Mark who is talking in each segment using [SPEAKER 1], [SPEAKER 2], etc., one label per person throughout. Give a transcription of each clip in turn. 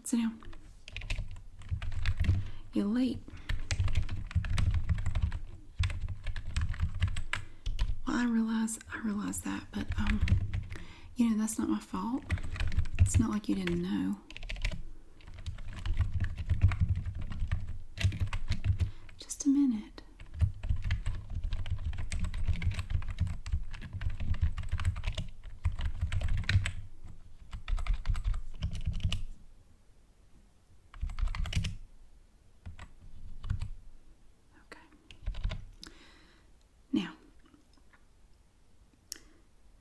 [SPEAKER 1] Sit down. You're late. Well, I realize that, but you know, that's not my fault. It's not like you didn't know. Just a minute.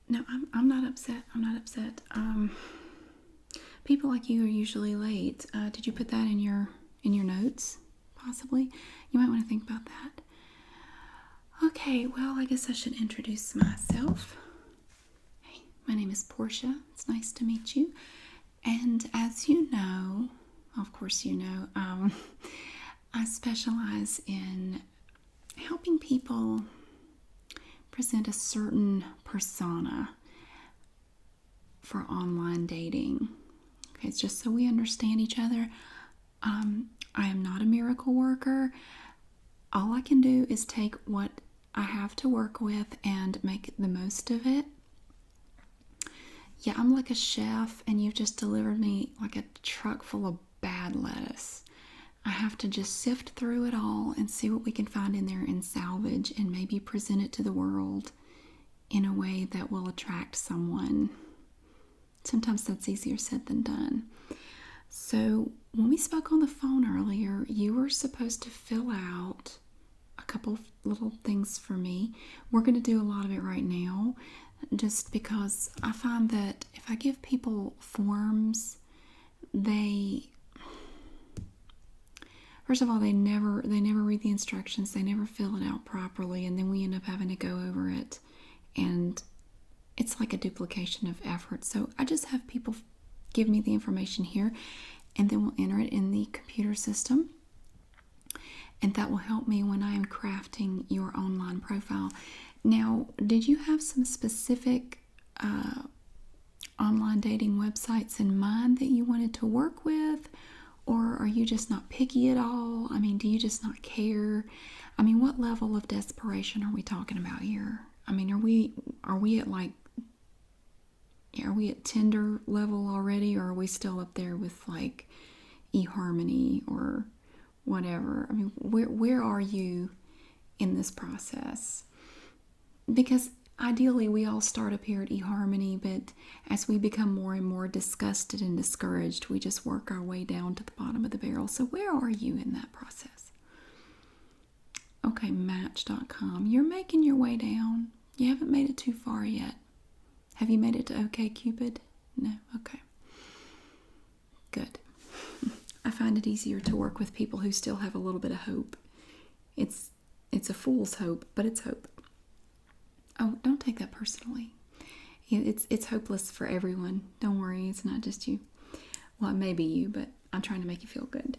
[SPEAKER 1] No, I'm not upset. I'm not upset. People like you are usually late. Did you put that in your notes? Possibly. You might want to think about that. Okay. Well, I guess I should introduce myself. Hey, my name is Portia. It's nice to meet you. And as you know, of course you know, I specialize in helping people present a certain persona for online dating. Okay, it's just so we understand each other. I am not a miracle worker. All I can do is take what I have to work with and make the most of it. Yeah, I'm like a chef, and you've just delivered me like a truck full of bad lettuce. I have to just sift through it all and see what we can find in there and salvage and maybe present it to the world in a way that will attract someone. Sometimes that's easier said than done. So when we spoke on the phone earlier, you were supposed to fill out a couple of little things for me. We're going to do a lot of it right now, just because I find that if I give people forms, first of all, they never read the instructions, they never fill it out properly, and then we end up having to go over it, and it's like a duplication of effort. So I just have people give me the information here, and then we'll enter it in the computer system, and that will help me when I am crafting your online profile. Now, did you have some specific online dating websites in mind that you wanted to work with? Or are you just not picky at all? I mean, do you just not care? I mean, what level of desperation are we talking about here? I mean, are we at Tinder level already, or are we still up there with like eHarmony or whatever? I mean, where are you in this process? Because ideally, we all start up here at eHarmony, but as we become more and more disgusted and discouraged, we just work our way down to the bottom of the barrel. So where are you in that process? Okay, Match.com. You're making your way down. You haven't made it too far yet. Have you made it to OkCupid? No? Okay. Good. I find it easier to work with people who still have a little bit of hope. It's a fool's hope, but it's hope. Oh, don't take that personally. It's hopeless for everyone. Don't worry, it's not just you. Well, it may be you, but I'm trying to make you feel good.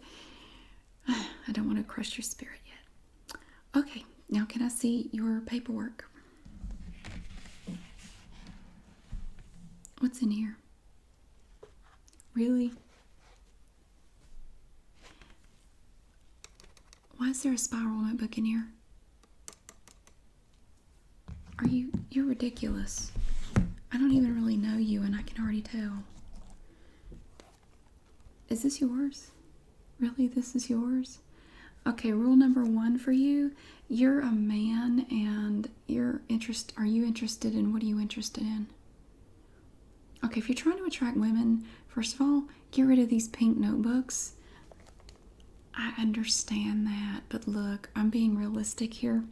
[SPEAKER 1] I don't want to crush your spirit yet. Okay, now can I see your paperwork? What's in here? Really? Why is there a spiral notebook in here? You're ridiculous. I don't even really know you, and I can already tell. Is this yours? Really, this is yours? Okay, rule number 1 for you. You're a man, and are you interested in, what are you interested in? Okay, if you're trying to attract women, first of all, get rid of these pink notebooks. I understand that, but look, I'm being realistic here.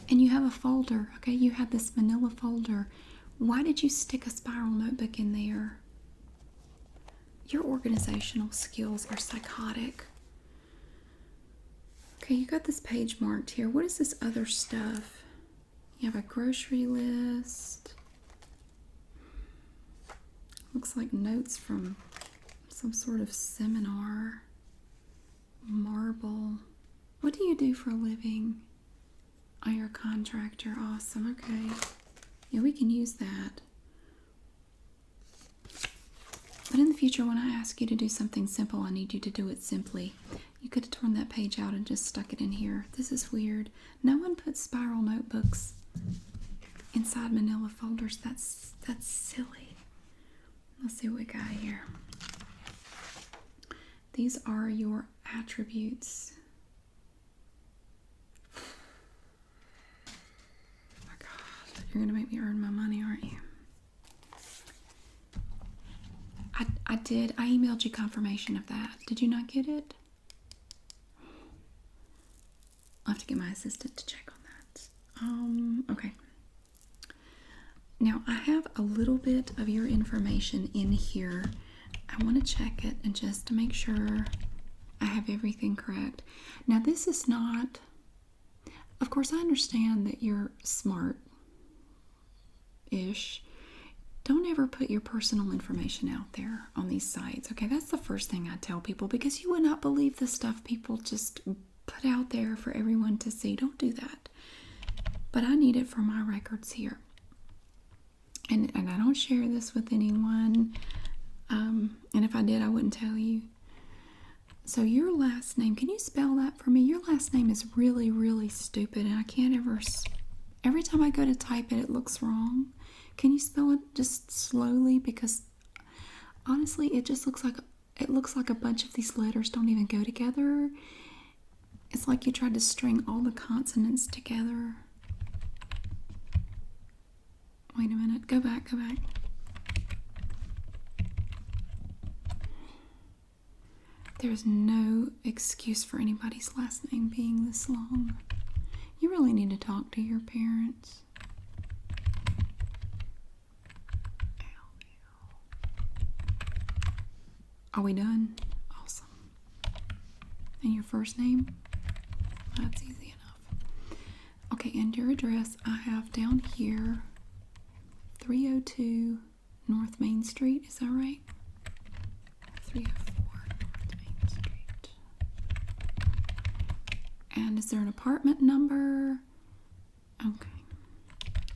[SPEAKER 1] And you have a folder, okay? You have this manila folder. Why did you stick a spiral notebook in there? Your organizational skills are psychotic. Okay, you got this page marked here. What is this other stuff? You have a grocery list. Looks like notes from some sort of seminar. Marble. What do you do for a living? Oh, you're a contractor. Awesome. Okay. Yeah, we can use that. But in the future, when I ask you to do something simple, I need you to do it simply. You could have torn that page out and just stuck it in here. This is weird. No one puts spiral notebooks inside manila folders. That's silly. Let's see what we got here. These are your attributes. Oh my God, you're gonna make me earn my money, aren't you? I did. I emailed you confirmation of that. Did you not get it? I'll have to get my assistant to check on that. Okay. Now, I have a little bit of your information in here. I want to check it and just to make sure I have everything correct. Now, this is not... Of course, I understand that you're smart-ish. Don't ever put your personal information out there on these sites. Okay, that's the first thing I tell people, because you would not believe the stuff people just put out there for everyone to see. Don't do that. But I need it for my records here. And I don't share this with anyone. And if I did, I wouldn't tell you. So your last name, can you spell that for me? Your last name is really, really stupid, and I can't ever... Every time I go to type it, it looks wrong. Can you spell it just slowly? Because honestly, it just looks like a bunch of these letters don't even go together. It's like you tried to string all the consonants together. Wait a minute. Go back. There's no excuse for anybody's last name being this long. You really need to talk to your parents. Are we done? Awesome. And your first name? That's easy enough. Okay, and your address I have down here, 302 North Main Street. Is that right? 304 North Main Street. And is there an apartment number? Okay.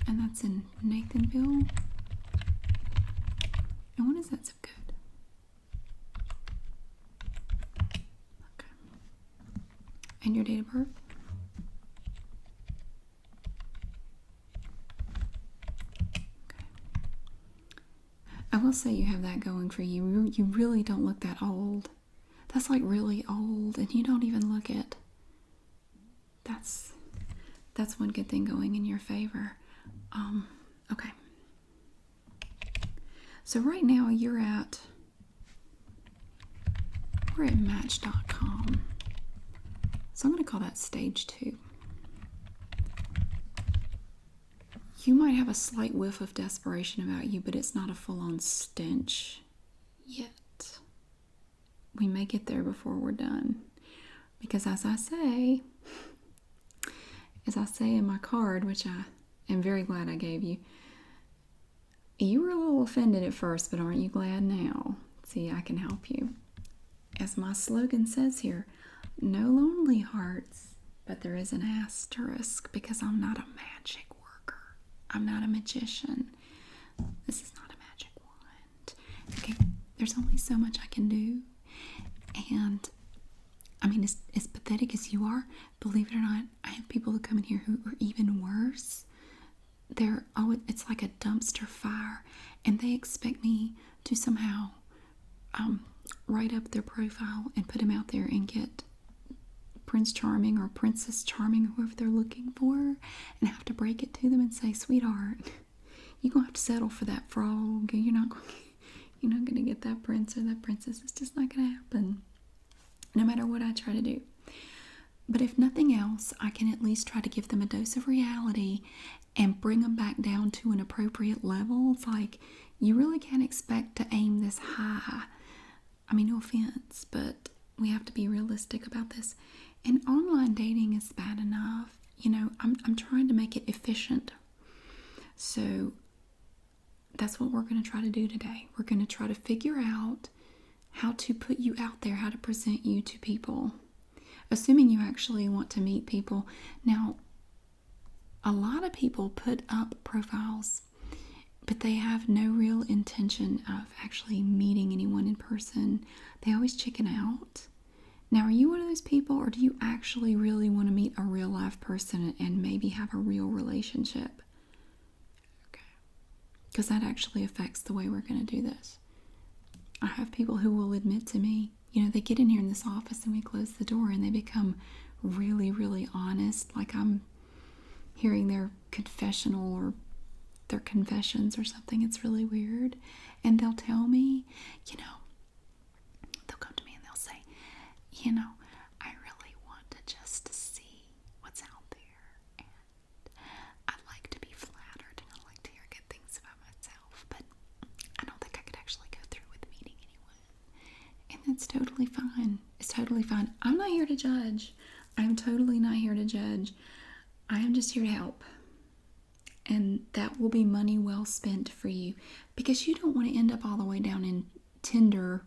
[SPEAKER 1] And that's in Nathanville. And what is that zip code? Okay. And your date of birth? Okay. I will say you have that going for you. You really don't look that old. That's like really old, and you don't even look it. That's one good thing going in your favor. Okay. So right now we're at Match.com. So I'm going to call that stage 2. You might have a slight whiff of desperation about you, but it's not a full-on stench yet. We may get there before we're done. Because as I say in my card, which I am very glad I gave you, you were a little offended at first, but aren't you glad now? See, I can help you. As my slogan says here, no lonely hearts, but there is an asterisk, because I'm not a magic worker. I'm not a magician. This is not a magic wand. Okay, there's only so much I can do. And I mean, as pathetic as you are, believe it or not, I have people who come in here who are even worse. It's like a dumpster fire, and they expect me to somehow write up their profile and put them out there and get Prince Charming or Princess Charming, whoever they're looking for, and have to break it to them and say, sweetheart, you're gonna have to settle for that frog. You're not gonna get that prince or that princess. It's just not gonna happen, no matter what I try to do. But if nothing else, I can at least try to give them a dose of reality and bring them back down to an appropriate level. It's like, you really can't expect to aim this high. I mean, no offense, but we have to be realistic about this. And online dating is bad enough. I'm trying to make it efficient. So that's what we're going to try to do today. We're going to try to figure out how to put you out there, how to present you to people, assuming you actually want to meet people. Now, a lot of people put up profiles, but they have no real intention of actually meeting anyone in person. They always chicken out. Now, are you one of those people, or do you actually really want to meet a real life person and maybe have a real relationship? Okay. Because that actually affects the way we're going to do this. I have people who will admit to me, they get in here in this office and we close the door and they become really, really honest. Like I'm hearing their confessional or their confessions or something. It's really weird. And they'll tell me, they'll come to me and they'll say, I really want to just see what's out there. And I like to be flattered and I like to hear good things about myself. But I don't think I could actually go through with meeting anyone. And that's totally fine. It's totally fine. I'm not here to judge. I'm totally not here to judge. I am just here to help. And that will be money well spent for you, because you don't want to end up all the way down in Tinder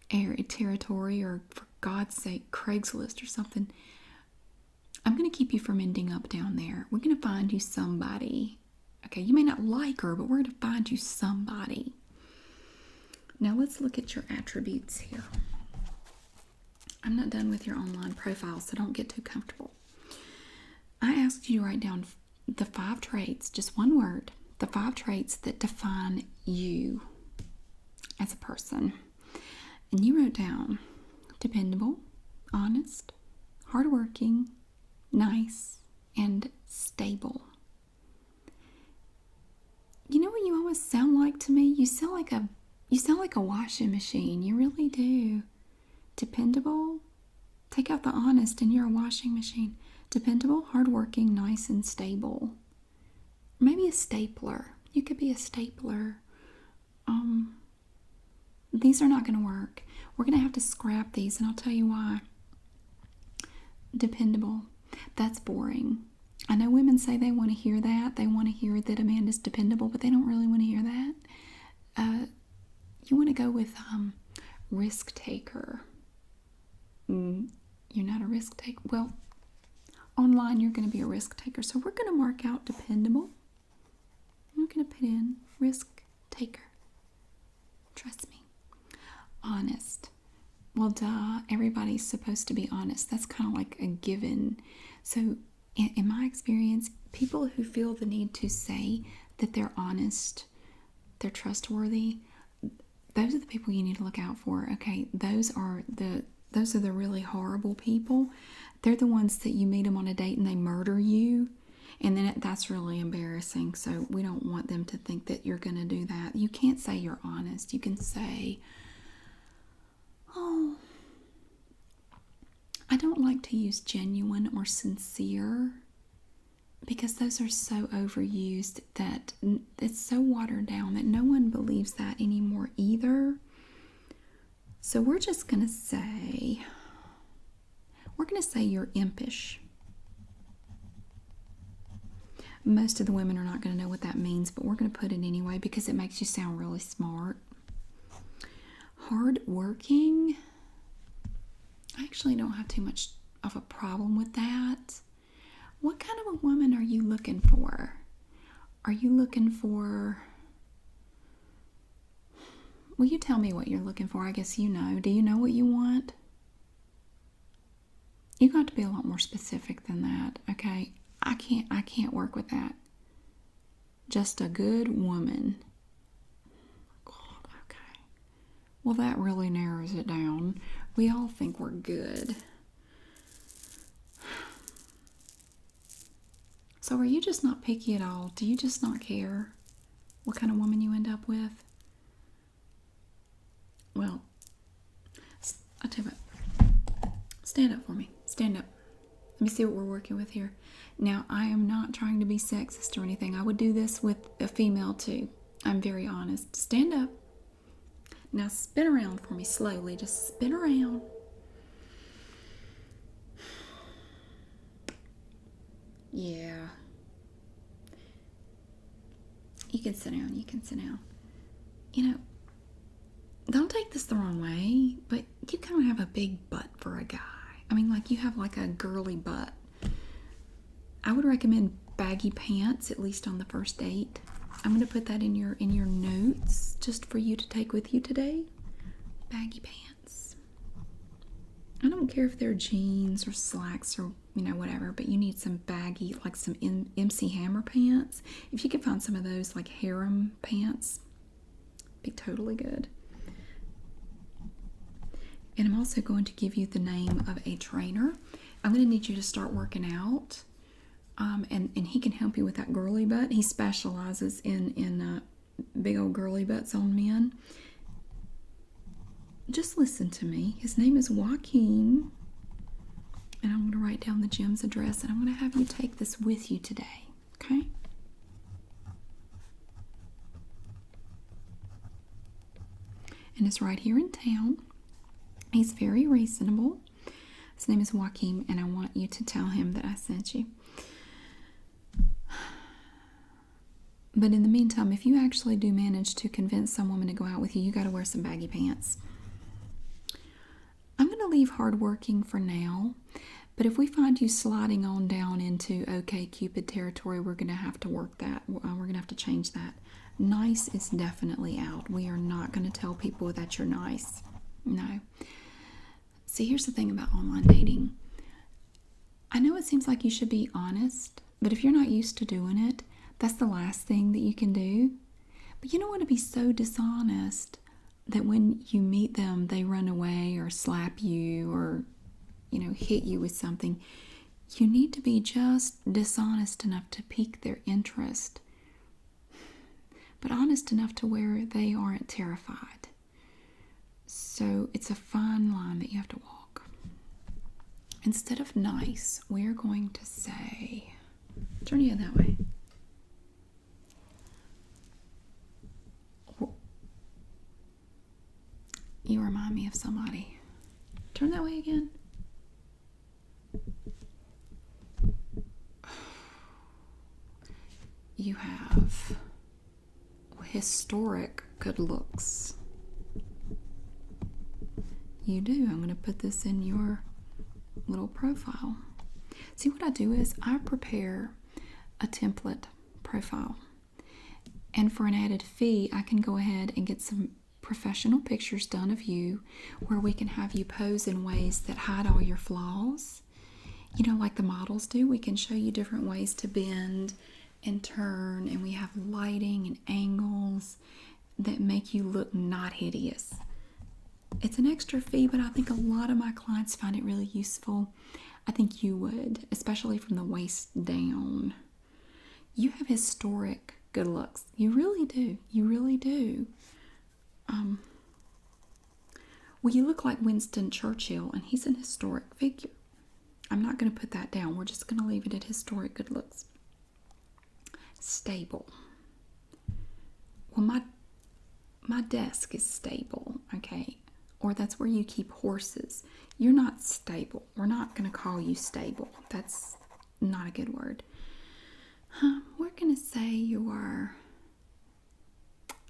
[SPEAKER 1] territory, or for God's sake, Craigslist or something. I'm going to keep you from ending up down there. We're going to find you somebody. Okay, you may not like her, but we're going to find you somebody. Now let's look at your attributes here. I'm not done with your online profile, so don't get too comfortable. I asked you to write down the 5 traits, just one word, the 5 traits that define you as a person. And you wrote down dependable, honest, hardworking, nice, and stable. You know what you always sound like to me? You sound like a washing machine. You really do. Dependable. Take out the honest and you're a washing machine. Dependable, hardworking, nice, and stable. Maybe a stapler. You could be a stapler. These are not going to work. We're going to have to scrap these, and I'll tell you why. Dependable. That's boring. I know women say they want to hear that. They want to hear that a man is dependable, but they don't really want to hear that. You want to go with risk taker. You're not a risk taker. Well, online you're going to be a risk taker. So we're going to mark out dependable. I'm going to put in risk taker. Trust me. Honest. Well, duh. Everybody's supposed to be honest. That's kind of like a given. So in my experience, people who feel the need to say that they're honest, they're trustworthy, those are the people you need to look out for. Okay, those are the really horrible people. They're the ones that you meet them on a date and they murder you, and then that's really embarrassing. So we don't want them to think that you're going to do that. You can't say you're honest. You can say, oh, I don't like to use genuine or sincere, because those are so overused that it's so watered down that no one believes that anymore either. So we're just going to say, you're impish. Most of the women are not going to know what that means, but we're going to put it anyway because it makes you sound really smart. Hardworking. I actually don't have too much of a problem with that. What kind of a woman are you looking for? Are you looking for... Will you tell me what you're looking for? I guess you know. Do you know what you want? You got to be a lot more specific than that, okay? I can't work with that. Just a good woman. God, okay. Well, that really narrows it down. We all think we're good. So are you just not picky at all? Do you just not care what kind of woman you end up with? Well, I'll tell you what. Stand up for me. Stand up. Let me see what we're working with here. Now, I am not trying to be sexist or anything. I would do this with a female too. I'm very honest. Stand up. Now spin around for me slowly. Just spin around. Yeah. You can sit down. You can sit down. You know, don't take this the wrong way, but you kind of have a big butt for a guy. I mean, like, you have like a girly butt. I would recommend baggy pants, at least on the first date. I'm going to put that in your notes just for you to take with you today. Baggy pants. I don't care if they're jeans or slacks or whatever, but you need some baggy, like some MC Hammer pants. If you could find some of those like harem pants, be totally good. And I'm also going to give you the name of a trainer. I'm going to need you to start working out. And he can help you with that girly butt. He specializes in big old girly butts on men. Just listen to me. His name is Joaquin. And I'm going to write down the gym's address, and I'm going to have you take this with you today. Okay? And it's right here in town. He's very reasonable. His name is Joaquin, and I want you to tell him that I sent you. But in the meantime, if you actually do manage to convince some woman to go out with you, you got to wear some baggy pants. I'm going to leave hardworking for now, but if we find you sliding on down into OK Cupid territory, we're going to have to work that. We're going to have to change that. Nice is definitely out. We are not going to tell people that you're nice. No. See, here's the thing about online dating. I know it seems like you should be honest, but if you're not used to doing it, that's the last thing that you can do. But you don't want to be so dishonest that when you meet them, they run away or slap you or, hit you with something. You need to be just dishonest enough to pique their interest, but honest enough to where they aren't terrified. So it's a fine line that you have to walk. Instead of nice, we're going to say, turn your head that way. You remind me of somebody. Turn that way again. You have historic good looks. You do. I'm going to put this in your little profile. See, what I do is I prepare a template profile. And for an added fee, I can go ahead and get some professional pictures done of you where we can have you pose in ways that hide all your flaws. Like the models do, we can show you different ways to bend and turn, and we have lighting and angles that make you look not hideous. It's an extra fee, but I think a lot of my clients find it really useful. I think you would, especially from the waist down. You have historic good looks. You really do. You really do. Well, you look like Winston Churchill, and he's an historic figure. I'm not going to put that down. We're just going to leave it at historic good looks. Stable. Well, my desk is stable, okay? Or that's where you keep horses. You're not stable. We're not going to call you stable. That's not a good word. We're going to say you are...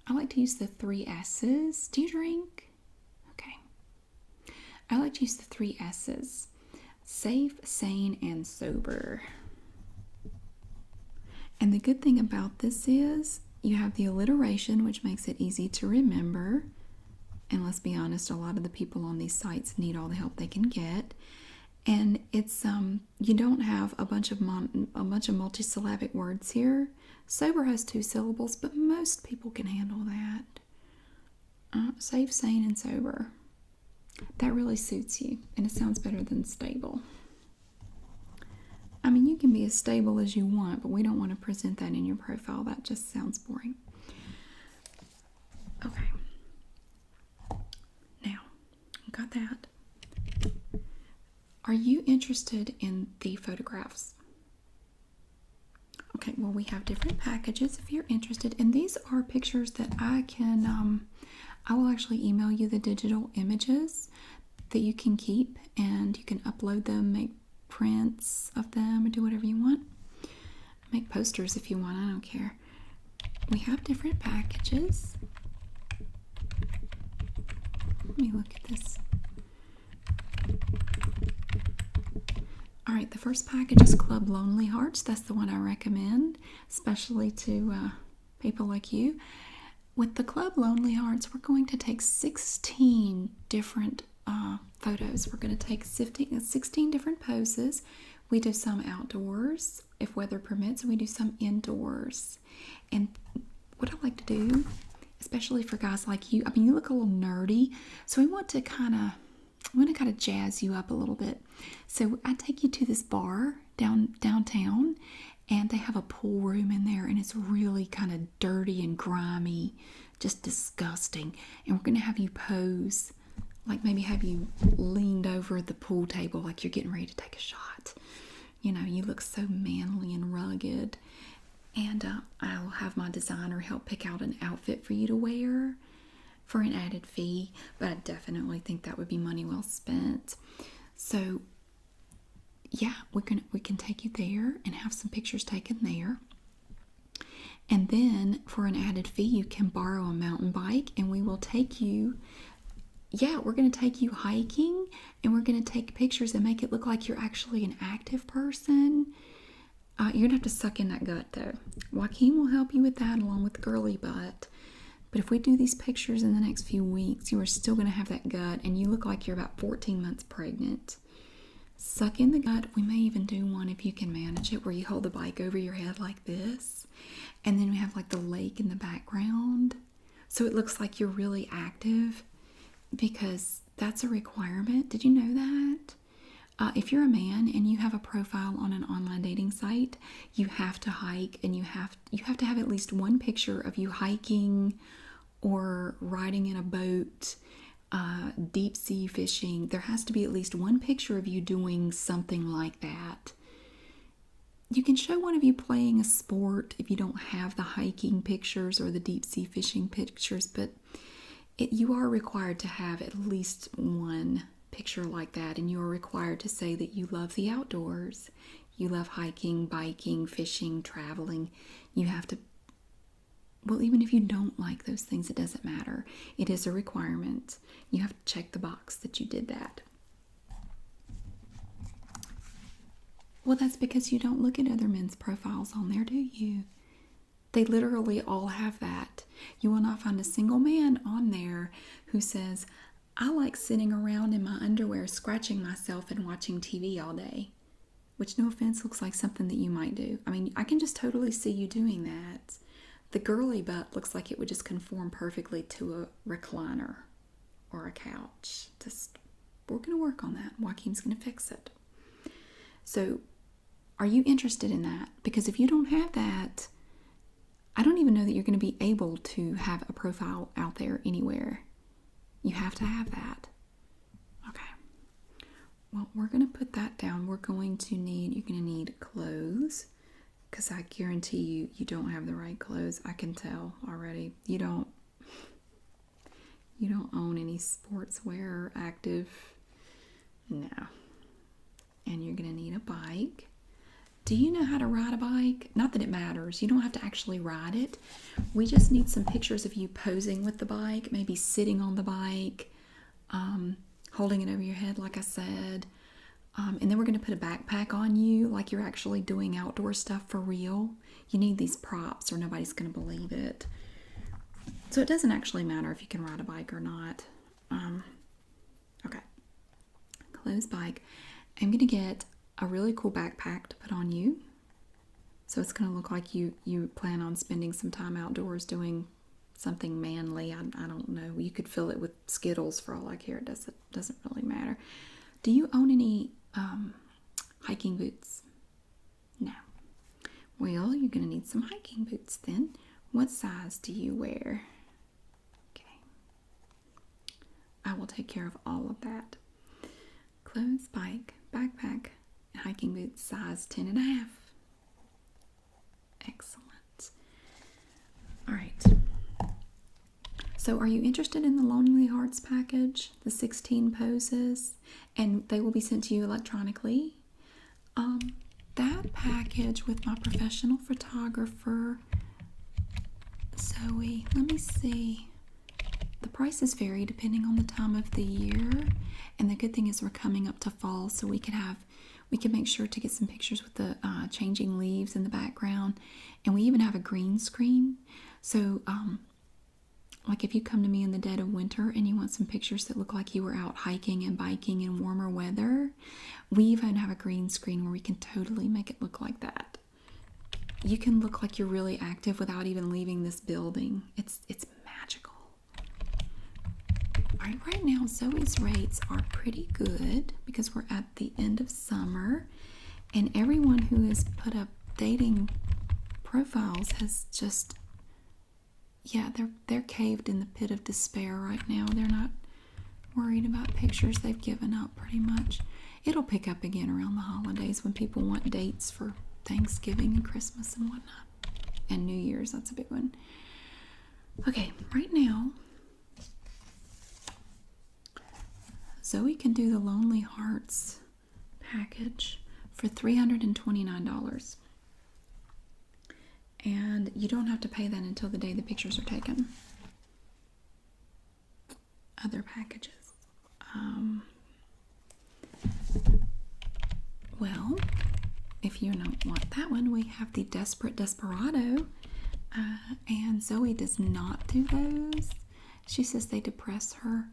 [SPEAKER 1] I like to use the 3 S's. Do you drink? Okay. I like to use the 3 S's. Safe, sane, and sober. And the good thing about this is you have the alliteration, which makes it easy to remember. And let's be honest, a lot of the people on these sites need all the help they can get. And it's you don't have a bunch of multisyllabic words here. Sober has 2 syllables, but most people can handle that. Safe, sane, and sober. That really suits you, and it sounds better than stable. I mean, you can be as stable as you want, but we don't want to present that in your profile. That just sounds boring. Okay. Now, got that. Are you interested in the photographs? Okay, well, we have different packages if you're interested. And these are pictures that I can, I will actually email you the digital images that you can keep, and you can upload them, make prints of them, or do whatever you want. Make posters if you want, I don't care. We have different packages. Let me look at this. All right, the first package is Club Lonely Hearts. That's the one I recommend, especially to people like you. With the Club Lonely Hearts, we're going to take 16 different photos. We're going to take 16 different poses. We do some outdoors, if weather permits, and we do some indoors. And what I like to do, especially for guys like you, I mean, you look a little nerdy, so we want to kind of jazz you up a little bit. So I take you to this bar downtown, and they have a pool room in there, and it's really kind of dirty and grimy, just disgusting. And we're going to have you pose, like maybe have you leaned over the pool table like you're getting ready to take a shot. You know, you look so manly and rugged. And I'll have my designer help pick out an outfit for you to wear for an added fee. But I definitely think that would be money well spent. So yeah, we can take you there and have some pictures taken there. And then for an added fee, you can borrow a mountain bike, and we will take you. Yeah, we're going to take you hiking, and we're going to take pictures and make it look like you're actually an active person. You're going to have to suck in that gut, though. Joaquin will help you with that along with Girly Butt. But if we do these pictures in the next few weeks, you are still going to have that gut, and you look like you're about 14 months pregnant. Suck in the gut. We may even do one, if you can manage it, where you hold the bike over your head like this, and then we have like the lake in the background, so it looks like you're really active, because that's a requirement. Did you know that? If you're a man and you have a profile on an online dating site, you have to hike, and you have to have at least one picture of you hiking or riding in a boat, deep sea fishing. There has to be at least one picture of you doing something like that. You can show one of you playing a sport if you don't have the hiking pictures or the deep sea fishing pictures, but you are required to have at least one picture like that, and you are required to say that you love the outdoors, you love hiking, biking, fishing, traveling. You have to, well, even if you don't like those things, it doesn't matter. It is a requirement. You have to check the box that you did that. Well, that's because you don't look at other men's profiles on there, do you? They literally all have that. You will not find a single man on there who says, I like sitting around in my underwear scratching myself and watching TV all day. Which, no offense, looks like something that you might do. I mean, I can just totally see you doing that. The Girly Butt looks like it would just conform perfectly to a recliner or a couch. We're going to work on that. Joaquin's going to fix it. So, are you interested in that? Because if you don't have that, I don't even know that you're going to be able to have a profile out there anywhere. You have to have that. Okay. Well, we're going to put that down. You're going to need clothes, because I guarantee you don't have the right clothes. I can tell already. You don't own any sportswear, active. No. And you're going to need a bike. Do you know how to ride a bike? Not that it matters. You don't have to actually ride it. We just need some pictures of you posing with the bike, maybe sitting on the bike, holding it over your head, like I said. And then we're going to put a backpack on you, like you're actually doing outdoor stuff for real. You need these props or nobody's going to believe it. So it doesn't actually matter if you can ride a bike or not. Okay. Closed bike. I'm going to get a really cool backpack to put on you. So it's going to look like you plan on spending some time outdoors doing something manly. I don't know. You could fill it with Skittles for all I care. It doesn't really matter. Do you own any hiking boots? No. Well, you're going to need some hiking boots then. What size do you wear? Okay. I will take care of all of that. Clothes, bike, backpack, and hiking boots, size 10.5. Excellent. All right. So are you interested in the Lonely Hearts package, the 16 poses, and they will be sent to you electronically? That package with my professional photographer, Zoe, let me see. The prices vary depending on the time of the year, and the good thing is we're coming up to fall, so we We can make sure to get some pictures with the changing leaves in the background. And we even have a green screen. So, like if you come to me in the dead of winter and you want some pictures that look like you were out hiking and biking in warmer weather, we even have a green screen where we can totally make it look like that. You can look like you're really active without even leaving this building. It's magical. All right now Zoe's rates are pretty good because we're at the end of summer, and everyone who has put up dating profiles has just, yeah, they're caved in the pit of despair right now. They're not worried about pictures. They've given up pretty much. It'll pick up again around the holidays when people want dates for Thanksgiving and Christmas and whatnot. And New Year's, that's a big one. Okay, right now, Zoe can do the Lonely Hearts package for $329. And you don't have to pay that until the day the pictures are taken. Other packages. Well, if you don't want that one, we have the Desperate Desperado. And Zoe does not do those. She says they depress her.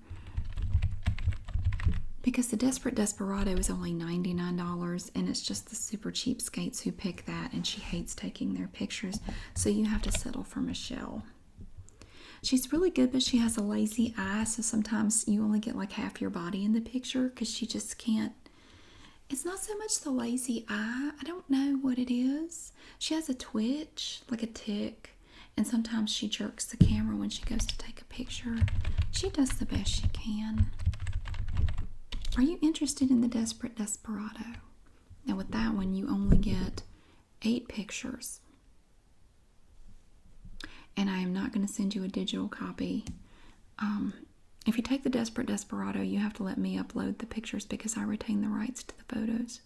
[SPEAKER 1] Because the Desperate Desperado is only $99, and it's just the super cheapskates who pick that, and she hates taking their pictures, so you have to settle for Michelle. She's really good, but she has a lazy eye, so sometimes you only get like half your body in the picture because she just can't. It's not so much the lazy eye. I don't know what it is. She has a twitch, like a tick, and sometimes she jerks the camera when she goes to take a picture. She does the best she can. Are you interested in the Desperate Desperado? Now with that one, you only get 8 pictures. And I am not going to send you a digital copy. If you take the Desperate Desperado, you have to let me upload the pictures because I retain the rights to the photos.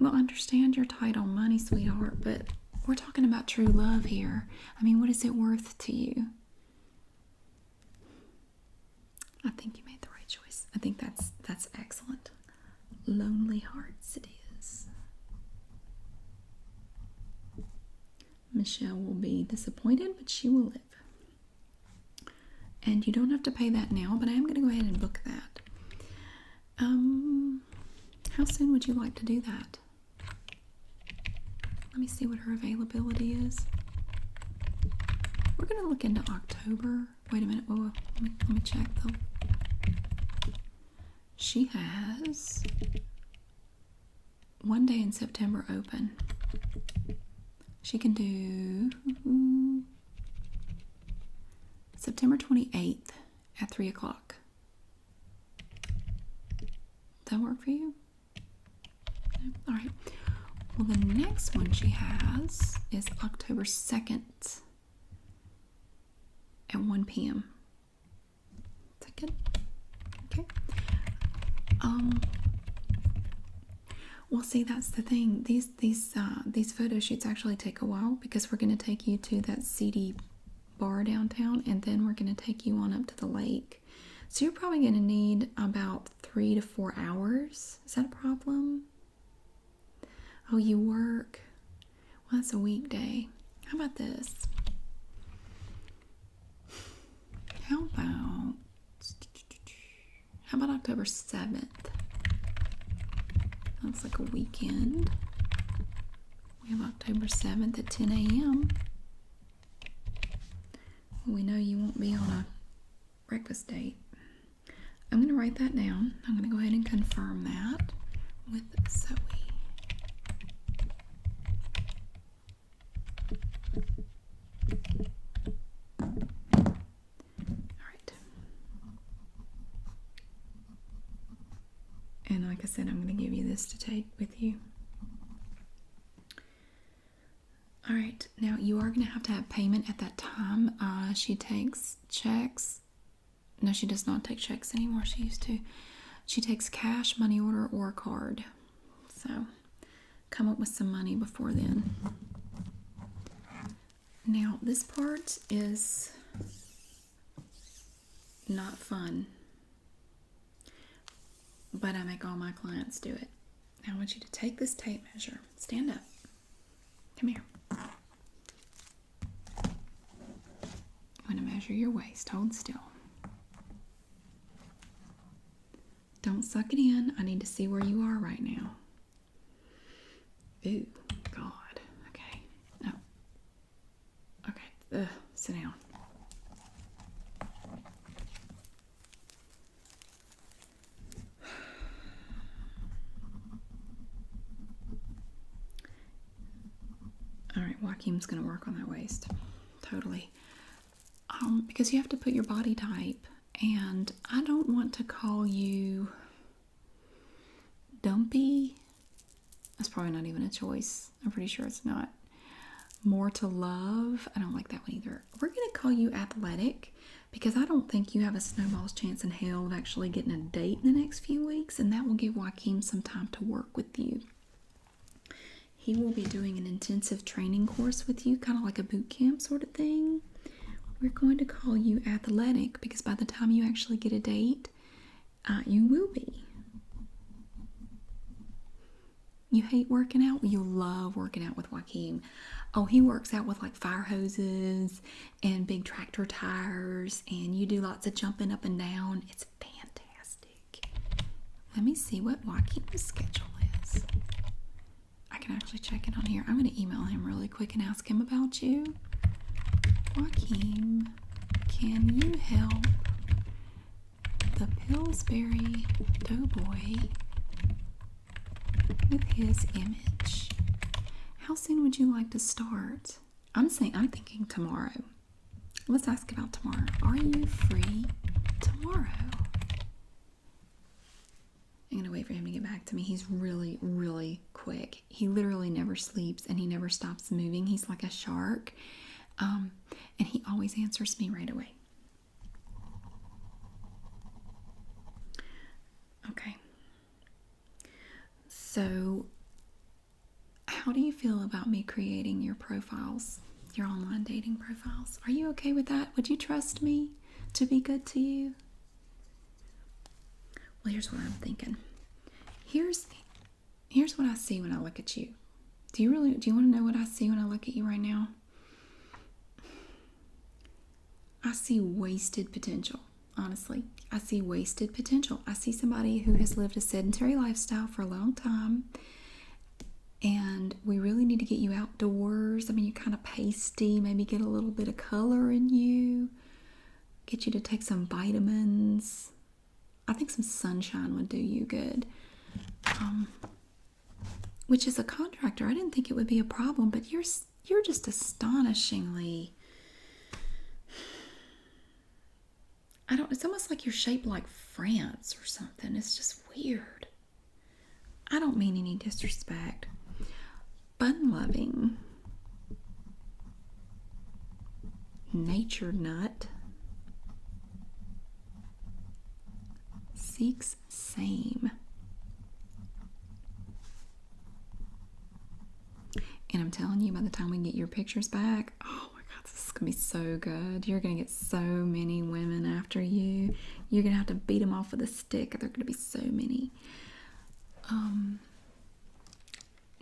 [SPEAKER 1] Well, I understand you're tight on money, sweetheart, but we're talking about true love here. I mean, what is it worth to you? I think you made the right choice. I think that's excellent. Lonely Hearts it is. Michelle will be disappointed, but she will live. And you don't have to pay that now, but I am going to go ahead and book that. How soon would you like to do that? Let me see what her availability is. We're going to look into October. Wait a minute. Whoa. Let me check though. She has one day in September open. She can do September 28th at 3 o'clock. Does that work for you? No? All right. Well, the next one she has is October 2nd at 1 p.m. Is that good? Okay. Well, see, that's the thing. These photo shoots actually take a while because we're going to take you to that seedy bar downtown, and then we're going to take you on up to the lake. So you're probably going to need about 3 to 4 hours. Is that a problem? Oh, you work? Well, that's a weekday. How about this? How about October 7th? That's like a weekend. We have October 7th at 10 a.m. We know you won't be on a breakfast date. I'm going to write that down. I'm going to go ahead and confirm that with Zoe. And like I said, I'm going to give you this to take with you. All right, now you are going to have payment at that time. She takes checks. No, she does not take checks anymore. She used to. She takes cash, money order, or a card. So come up with some money before then. Now, this part is not fun. but I make all my clients do it. Now I want you to take this tape measure. Stand up. Come here. I'm going to measure your waist. Hold still. Don't suck it in. I need to see where you are right now. Ooh, God. Okay. No. Okay. Sit down. All right, Joaquin's going to work on that waist. Totally. Because you have to put your body type, and I don't want to call you dumpy. That's probably not even a choice. I'm pretty sure it's not. More to love. I don't like that one either. We're going to call you athletic because I don't think you have a snowball's chance in hell of actually getting a date in the next few weeks, and that will give Joaquin some time to work with you. He will be doing an intensive training course with you, kind of like a boot camp sort of thing. We're going to call you athletic because by the time you actually get a date, you will be. You hate working out? Well, you'll love working out with Joaquin. Oh, he works out with like fire hoses and big tractor tires, and you do lots of jumping up and down. It's fantastic. Let me see what Joaquin's schedule is. I can actually check it on here. I'm going to email him really quick and ask him about you. Joaquin, can you help the Pillsbury Doughboy with his image? How soon would you like to start? I'm thinking tomorrow. Let's ask about tomorrow. Are you free tomorrow? I'm gonna wait for him to get back to me. He's really, really quick. He literally never sleeps and he never stops moving. He's like a shark. And he always answers me right away. Okay. So, how do you feel about me creating your profiles, your online dating profiles? Are you okay with that? Would you trust me to be good to you? Well, here's what I'm thinking. Here's what I see when I look at you. Do you want to know what I see when I look at you right now? I see wasted potential, honestly. I see wasted potential. I see somebody who has lived a sedentary lifestyle for a long time, and we really need to get you outdoors. I mean, you're kind of pasty, maybe get a little bit of color in you, get you to take some vitamins. I think some sunshine would do you good. Which as a contractor, I didn't think it would be a problem, but you're just astonishingly... it's almost like you're shaped like France or something. It's just weird. I don't mean any disrespect. Fun-loving. Nature nut. Seeks same. And I'm telling you, by the time we get your pictures back, oh my God, this is going to be so good. You're going to get so many women after you. You're going to have to beat them off with a stick. There are going to be so many.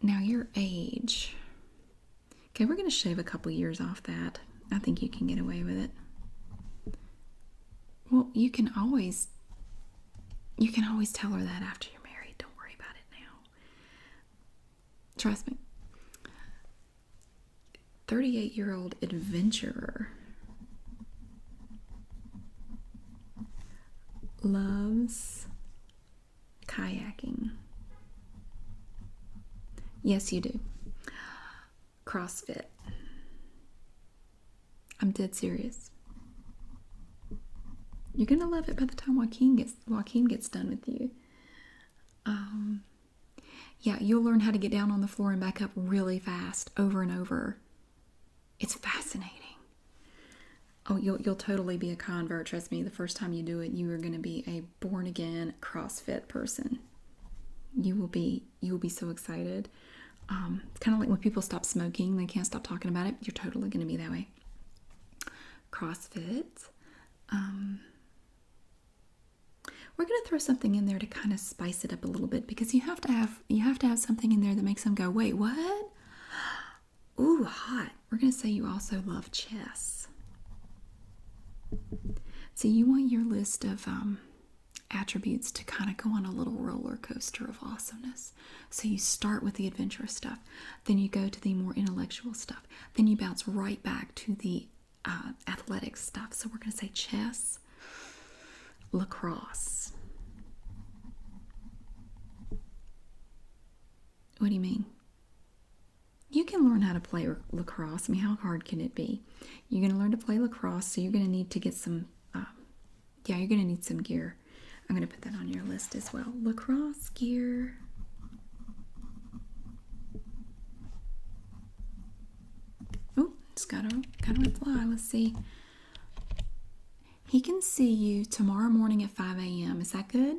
[SPEAKER 1] Now your age. Okay, we're going to shave a couple years off that. I think you can get away with it. Well, you can always tell her that after you're married. Don't worry about it now. Trust me. 38-year-old adventurer. Loves kayaking. Yes, you do. CrossFit. I'm dead serious. You're gonna love it by the time Joaquin gets done with you. Yeah, you'll learn how to get down on the floor and back up really fast, over and over. It's fascinating. Oh, you'll totally be a convert. Trust me, the first time you do it, you are going to be a born-again CrossFit person. You will be so excited. It's kind of like when people stop smoking, they can't stop talking about it. You're totally going to be that way. CrossFit. We're going to throw something in there to kind of spice it up a little bit because you have to have something in there that makes them go, "Wait, what?" Ooh, hot. We're going to say you also love chess. So you want your list of attributes to kind of go on a little roller coaster of awesomeness. So you start with the adventurous stuff, then you go to the more intellectual stuff, then you bounce right back to the athletic stuff. So we're going to say chess, lacrosse. What do you mean? You can learn how to play lacrosse. I mean, how hard can it be? You're going to learn to play lacrosse, so you're going to need to get some, you're going to need some gear. I'm going to put that on your list as well. Lacrosse gear. Oh, it's got a reply. Let's see. He can see you tomorrow morning at 5 a.m. Is that good?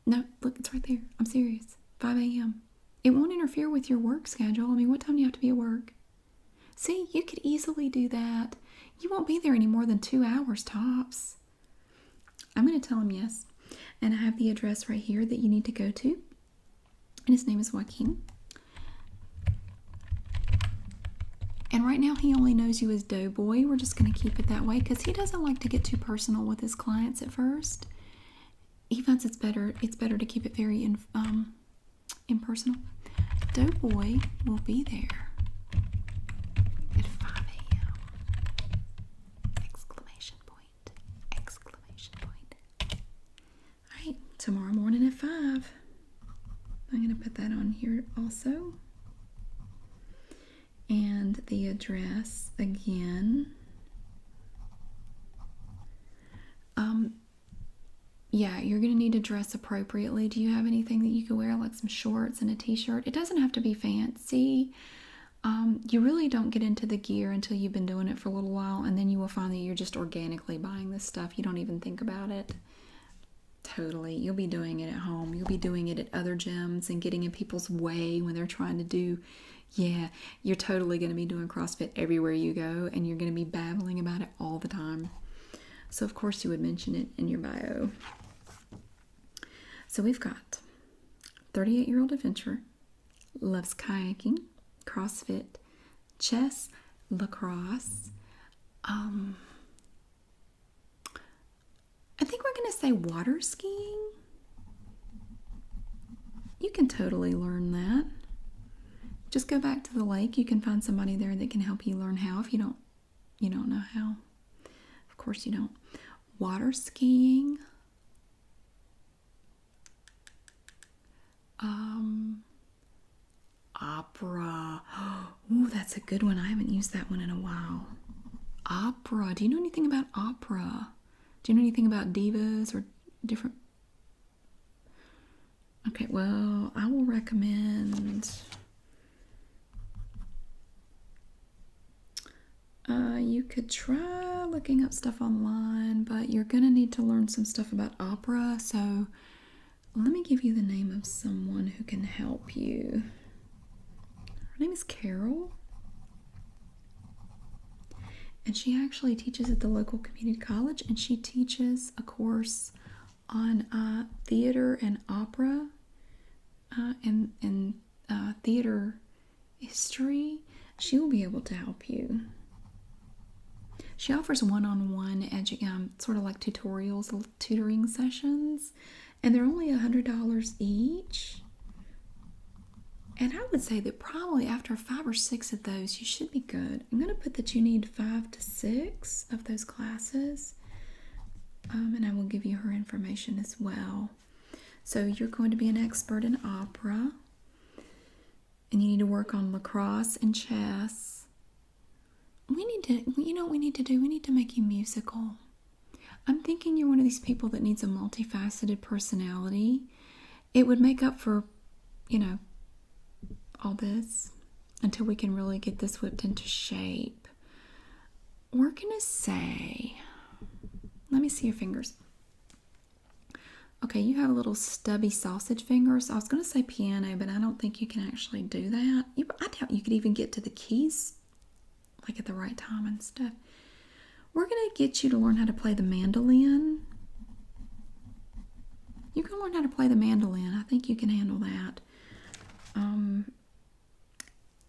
[SPEAKER 1] No, look, it's right there. I'm serious. 5 a.m. It won't interfere with your work schedule. I mean, what time do you have to be at work? See, you could easily do that. You won't be there any more than 2 hours tops. I'm going to tell him yes. And I have the address right here that you need to go to. And his name is Joaquin. And right now he only knows you as Doughboy. We're just going to keep it that way because he doesn't like to get too personal with his clients at first. He finds it's better to keep it very impersonal. Doughboy will be there at 5 a.m. Exclamation point. Exclamation point. All right, tomorrow morning at 5. I'm going to put that on here also. And the address again. Yeah, you're going to need to dress appropriately. Do you have anything that you can wear, like some shorts and a t-shirt? It doesn't have to be fancy. You really don't get into the gear until you've been doing it for a little while, and then you will find that you're just organically buying this stuff. You don't even think about it. Totally. You'll be doing it at home. You'll be doing it at other gyms and getting in people's way when they're trying to do... Yeah, you're totally going to be doing CrossFit everywhere you go, and you're going to be babbling about it all the time. So, of course, you would mention it in your bio. So we've got 38-year-old adventurer, loves kayaking, CrossFit, chess, lacrosse. I think we're going to say water skiing. You can totally learn that. Just go back to the lake. You can find somebody there that can help you learn how if you don't know how. Of course you don't. Water skiing. Opera. Ooh, that's a good one. I haven't used that one in a while. Opera. Do you know anything about opera? Do you know anything about divas or different? Okay, well, I will recommend... you could try looking up stuff online, but you're going to need to learn some stuff about opera. So let me give you the name of someone who can help you. Her name is Carol. And she actually teaches at the local community college, and she teaches a course on theater and opera and theater history. She will be able to help you. She offers one-on-one sort of like tutorials, tutoring sessions, and they're only $100 each. And I would say that probably after 5 or 6 of those, you should be good. I'm going to put that you need 5 to 6 of those classes, and I will give you her information as well. So you're going to be an expert in opera, and you need to work on lacrosse and chess. We need to, you know what we need to do? We need to make you musical. I'm thinking you're one of these people that needs a multifaceted personality. It would make up for, all this until we can really get this whipped into shape. We're going to say, let me see your fingers. Okay, you have little stubby sausage fingers. I was going to say piano, but I don't think you can actually do that. I doubt you could even get to the keys like at the right time and stuff. we're going to get you to learn how to play the mandolin. You can learn how to play the mandolin. I think you can handle that.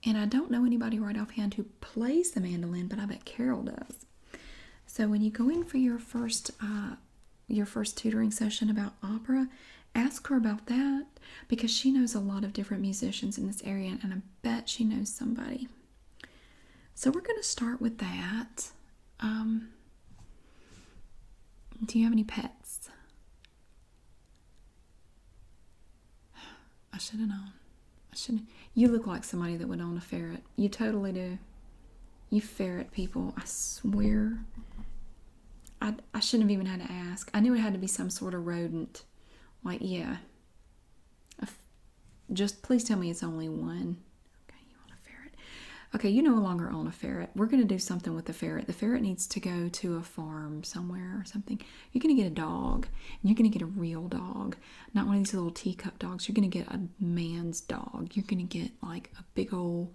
[SPEAKER 1] And I don't know anybody right offhand who plays the mandolin, but I bet Carol does. So when you go in for your first tutoring session about opera, ask her about that because she knows a lot of different musicians in this area, and I bet she knows somebody. So we're going to start with that. Do you have any pets? I should have known. You look like somebody that would own a ferret. You totally do. You ferret people, I swear. I shouldn't have even had to ask. I knew it had to be some sort of rodent. Like, yeah. Just please tell me it's only one. Okay, you want a ferret. Okay, you no longer own a ferret. We're going to do something with the ferret. The ferret needs to go to a farm somewhere or something. You're going to get a dog. You're going to get a real dog. Not one of these little teacup dogs. You're going to get a man's dog. You're going to get like a big old,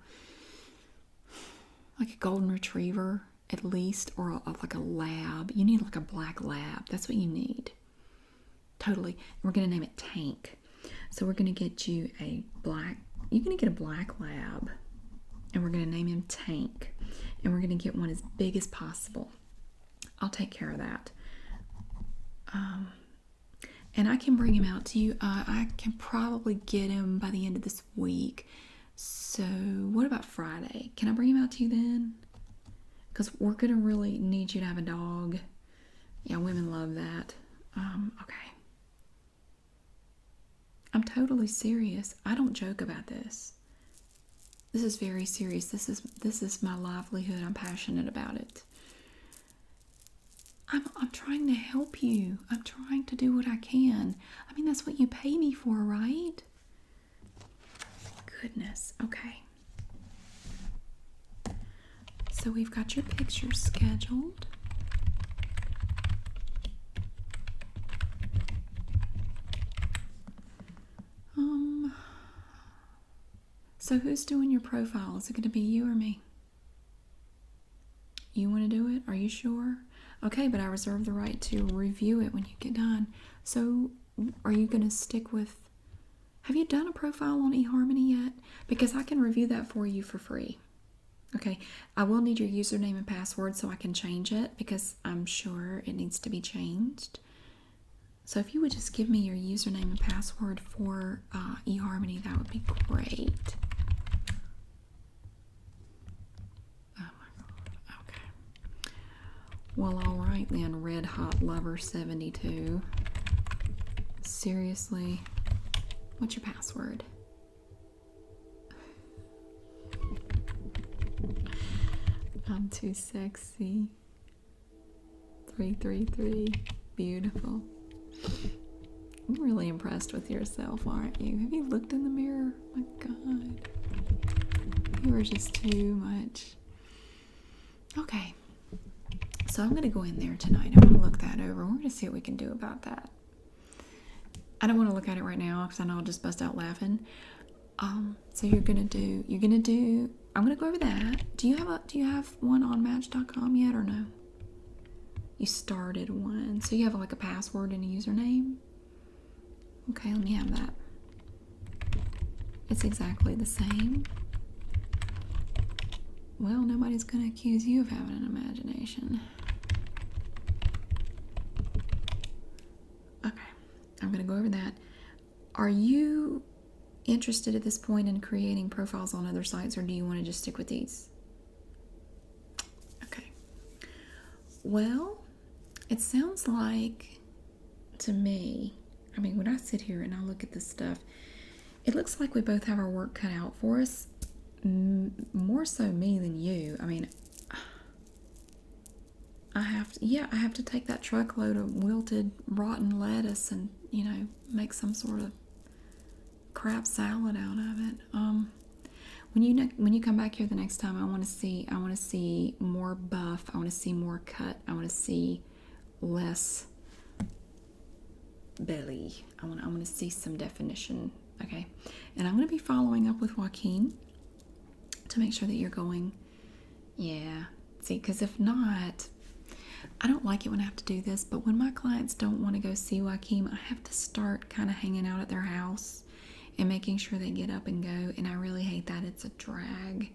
[SPEAKER 1] like a golden retriever at least, or like a lab. You need like a black lab. That's what you need. Totally. And we're going to name it Tank. So we're going to get you you're going to get a black lab. And we're going to name him Tank. And we're going to get one as big as possible. I'll take care of that. And I can bring him out to you. I can probably get him by the end of this week. So what about Friday? Can I bring him out to you then? Because we're going to really need you to have a dog. Yeah, women love that. Okay. I'm totally serious. I don't joke about this. This is very serious. This is my livelihood. I'm passionate about it. I'm trying to help you. I'm trying to do what I can. I mean, that's what you pay me for, right? Goodness. Okay. So we've got your pictures scheduled. So who's doing your profile? Is it going to be you or me? You want to do it? Are you sure? Okay, but I reserve the right to review it when you get done. So are you going to stick with... Have you done a profile on eHarmony yet? Because I can review that for you for free. Okay, I will need your username and password so I can change it because I'm sure it needs to be changed. So if you would just give me your username and password for eHarmony, that would be great. Oh my God, okay. Well, all right then, Red Hot Lover 72. Seriously, what's your password? I'm too sexy. 333. Beautiful. You're really impressed with yourself, aren't you? Have you looked in the mirror? My God. You are just too much. Okay. So I'm going to go in there tonight. I'm going to look that over. We're going to see what we can do about that. I don't want to look at it right now because I know I'll just bust out laughing. So you're going to do, I'm going to go over that. Do you have one on Match.com yet or no? You started one. So you have like a password and a username? Okay, let me have that. It's exactly the same. Well, nobody's going to accuse you of having an imagination. Okay, I'm going to go over that. Are you interested at this point in creating profiles on other sites, or do you want to just stick with these? Okay. Well, it sounds like to me, I mean, when I sit here and I look at this stuff, it looks like we both have our work cut out for us. More so me than you. I mean, I have to take that truckload of wilted, rotten lettuce and, make some sort of crap salad out of it. When you come back here the next time, I want to see more buff. I want to see more cut. I want to see less belly. I want to see some definition. Okay, and I'm going to be following up with Joaquin to make sure that you're going. Yeah, see, because if not, I don't like it when I have to do this, but when my clients don't want to go see Joaquin, I have to start kind of hanging out at their house and making sure they get up and go. And I really hate that. It's a drag.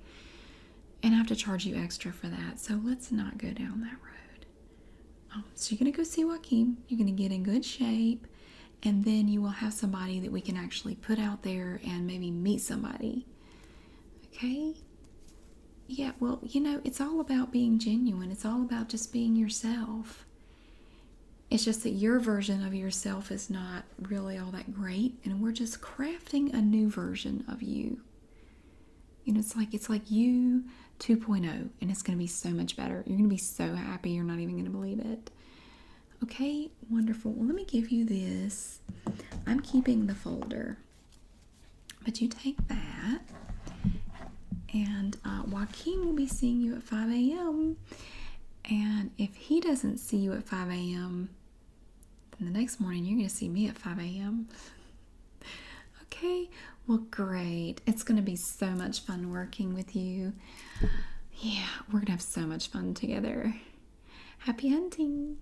[SPEAKER 1] And I have to charge you extra for that. So let's not go down that road. So you're going to go see Joaquin. You're going to get in good shape. And then you will have somebody that we can actually put out there and maybe meet somebody. Okay? Yeah, well, it's all about being genuine. It's all about just being yourself. It's just that your version of yourself is not really all that great, and we're just crafting a new version of you. It's like you 2.0, and it's going to be so much better. You're going to be so happy you're not even going to believe it. Okay, wonderful. Well, let me give you this. I'm keeping the folder, but you take that. And Joaquin will be seeing you at 5 a.m. And if he doesn't see you at 5 a.m., then the next morning you're going to see me at 5 a.m. Okay, well, great. It's going to be so much fun working with you. Yeah, we're going to have so much fun together. Happy hunting.